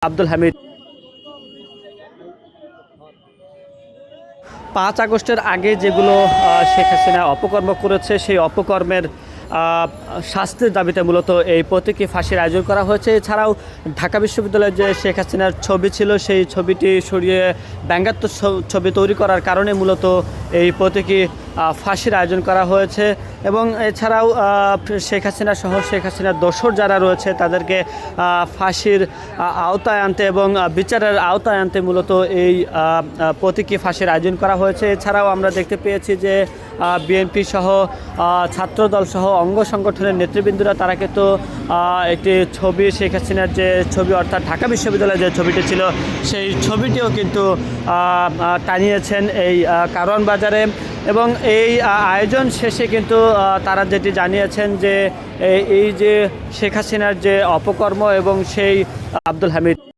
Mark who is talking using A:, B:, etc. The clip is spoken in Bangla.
A: আব্দুল হামিদ 5 আগস্টের আগে যেগুলো শেখ হাসিনা অপকর্ম করেছে সেই অপকর্মের শাস্তির দাবিতে মূলত এই প্রতীকী ফাঁসির আয়োজন করা হয়েছে। এছাড়াও ঢাকা বিশ্ববিদ্যালয়ে যে শেখ হাসিনার ছবি ছিল সেই ছবিটি সরিয়ে ব্যঙ্গাত্মক ছবি তৈরি করার কারণে মূলত এই প্রতীকী ফাঁসির আয়োজন করা হয়েছে। এবং এছাড়াও শেখ হাসিনা সহ শেখ হাসিনার দোসর যারা রয়েছে তাদেরকে ফাঁসির আওতায় আনতে এবং বিচারের আওতায় আনতে মূলত এই প্রতীকী ফাঁসির আয়োজন করা হয়েছে। এছাড়াও আমরা দেখতে পেয়েছি যে বিএনপি সহ ছাত্রদল সহ অঙ্গ সংগঠনের নেতৃবৃন্দরা তারা কিন্তু একটি ছবি শেখ হাসিনার যে ছবি অর্থাৎ ঢাকা বিশ্ববিদ্যালয়ের যে ছবিটি ছিল সেই ছবিটিও কিন্তু টানিয়েছেন এই কারওয়ান বাজারে। এবং এই আয়োজন শেষে কিন্তু তারা যেটি জানিয়েছেন যে এই যে শেখ হাসিনার যে অপকর্ম এবং সেই আব্দুল হামিদ